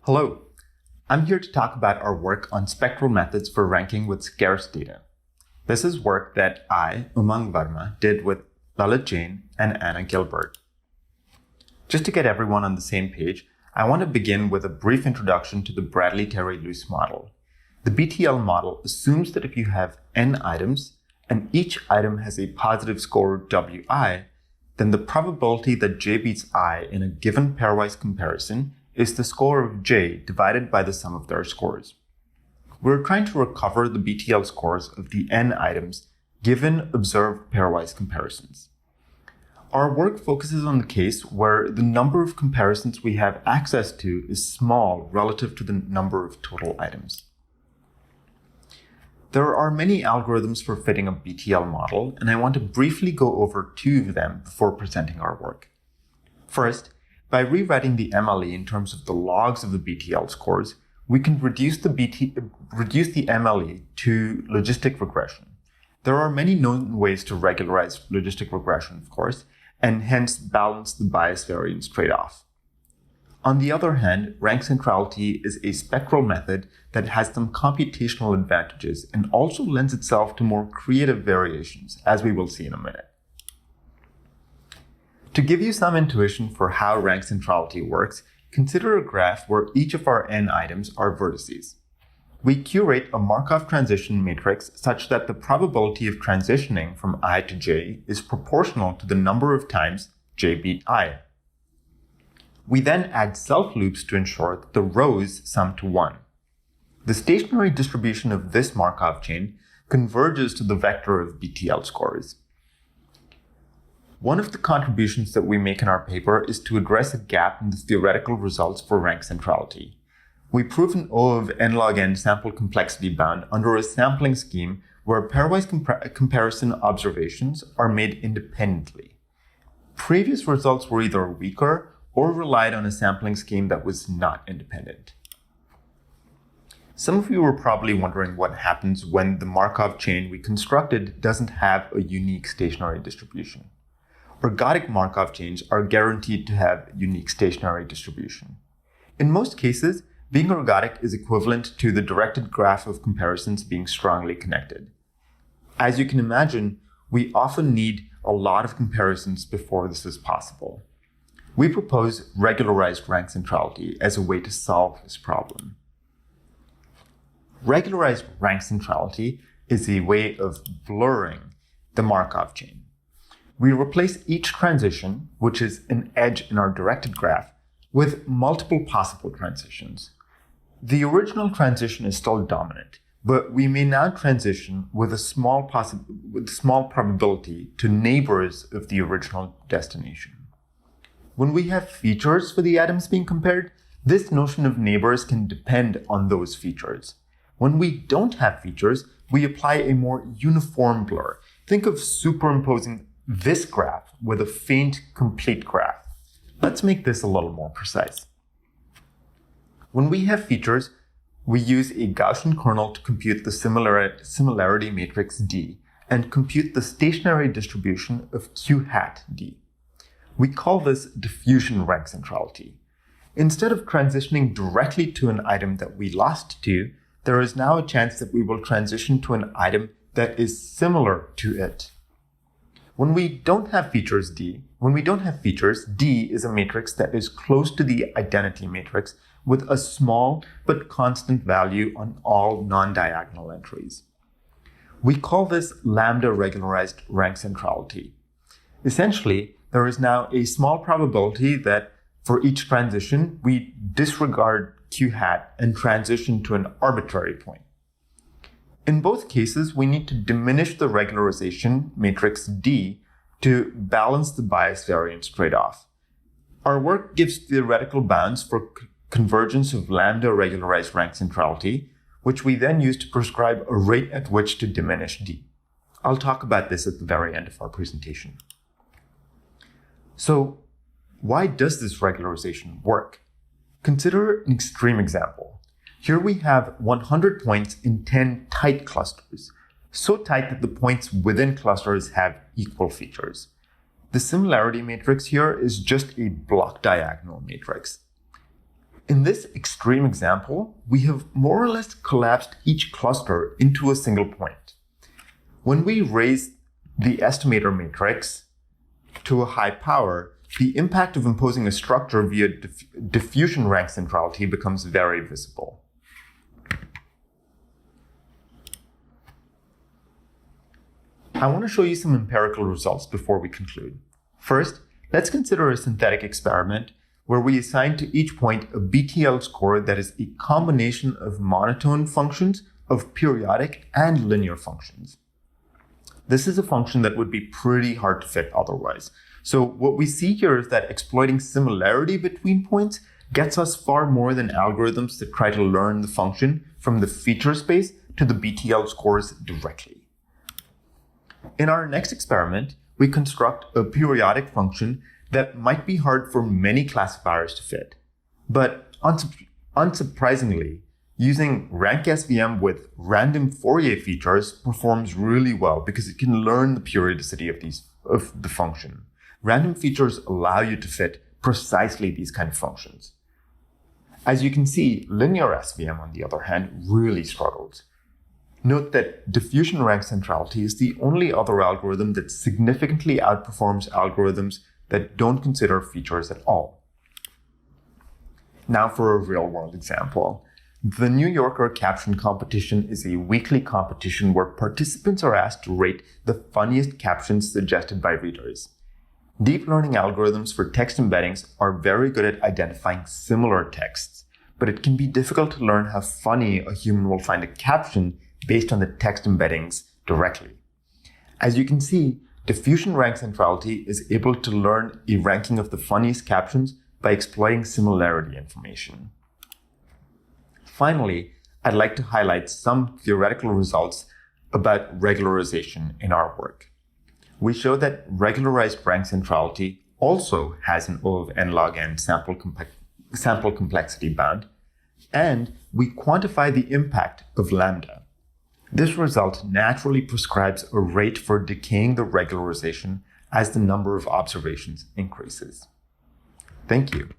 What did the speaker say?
Hello, I'm here to talk about our work on spectral methods for ranking with scarce data. This is work that I, Umang Varma, did with Lalit, Jain, and Gilbert. Just to get everyone on the same page, I want to begin with a brief introduction to the Bradley-Terry-Luce model. The BTL model assumes that if you have n items, and each item has a positive score wi, then the probability that j beats I in a given pairwise comparison is the score of j divided by the sum of their scores. We're trying to recover the BTL scores of the n items given observed pairwise comparisons. Our work focuses on the case where the number of comparisons we have access to is small relative to the number of total items. There are many algorithms for fitting a BTL model, and I want to briefly go over two of them before presenting our work. First, by rewriting the MLE in terms of the logs of the BTL scores, we can reduce the MLE to logistic regression. There are many known ways to regularize logistic regression, of course, and hence balance the bias variance trade-off. On the other hand, RankCentrality is a spectral method that has some computational advantages and also lends itself to more creative variations, as we will see in a minute. To give you some intuition for how RankCentrality works, consider a graph where each of our n items are vertices. We curate a Markov transition matrix such that the probability of transitioning from I to j is proportional to the number of times j beat I. We then add self-loops to ensure that the rows sum to 1. The stationary distribution of this Markov chain converges to the vector of BTL scores. One of the contributions that we make in our paper is to address a gap in the theoretical results for RankCentrality. We prove an O of n log n sample complexity bound under a sampling scheme where pairwise comparison observations are made independently. Previous results were either weaker or relied on a sampling scheme that was not independent. Some of you are probably wondering what happens when the Markov chain we constructed doesn't have a unique stationary distribution. Ergodic Markov chains are guaranteed to have unique stationary distribution. In most cases, being ergodic is equivalent to the directed graph of comparisons being strongly connected. As you can imagine, we often need a lot of comparisons before this is possible. We propose regularized RankCentrality as a way to solve this problem. Regularized RankCentrality is a way of blurring the Markov chain. We replace each transition, which is an edge in our directed graph, with multiple possible transitions. The original transition is still dominant, but we may now transition with a small probability to neighbors of the original destination. When we have features for the items being compared, this notion of neighbors can depend on those features. When we don't have features, we apply a more uniform blur. Think of superimposing this graph with a faint, complete graph. Let's make this a little more precise. When we have features, we use a Gaussian kernel to compute the similarity matrix D and compute the stationary distribution of Q hat D. We call this diffusion RankCentrality. Instead of transitioning directly to an item that we lost to, there is now a chance that we will transition to an item that is similar to it. When we don't have features, D is a matrix that is close to the identity matrix with a small but constant value on all non-diagonal entries. We call this lambda regularized RankCentrality. Essentially, there is now a small probability that for each transition, we disregard Q hat and transition to an arbitrary point. In both cases, we need to diminish the regularization matrix D to balance the bias variance trade-off. Our work gives theoretical bounds for convergence of lambda regularized RankCentrality, which we then use to prescribe a rate at which to diminish D. I'll talk about this at the very end of our presentation. So, why does this regularization work? Consider an extreme example. Here we have 100 points in 10 tight clusters, so tight that the points within clusters have equal features. The similarity matrix here is just a block diagonal matrix. In this extreme example, we have more or less collapsed each cluster into a single point. When we raise the estimator matrix to a high power, the impact of imposing a structure via diffusion rank centrality becomes very visible. I want to show you some empirical results before we conclude. First, let's consider a synthetic experiment where we assign to each point a BTL score that is a combination of monotone functions, of periodic and linear functions. This is a function that would be pretty hard to fit otherwise. So what we see here is that exploiting similarity between points gets us far more than algorithms that try to learn the function from the feature space to the BTL scores directly. In our next experiment, we construct a periodic function that might be hard for many classifiers to fit. But unsurprisingly, using RankSVM with random Fourier features performs really well because it can learn the periodicity of the function. Random features allow you to fit precisely these kind of functions. As you can see, linear SVM, on the other hand, really struggles. Note that diffusion rank centrality is the only other algorithm that significantly outperforms algorithms that don't consider features at all. Now for a real-world example. The New Yorker caption competition is a weekly competition where participants are asked to rate the funniest captions suggested by readers. Deep learning algorithms for text embeddings are very good at identifying similar texts, but it can be difficult to learn how funny a human will find a caption based on the text embeddings directly. As you can see, diffusion rank centrality is able to learn a ranking of the funniest captions by exploiting similarity information. Finally, I'd like to highlight some theoretical results about regularization in our work. We show that regularized rank centrality also has an O of n log n sample complexity bound, and we quantify the impact of lambda. This result naturally prescribes a rate for decaying the regularization as the number of observations increases. Thank you.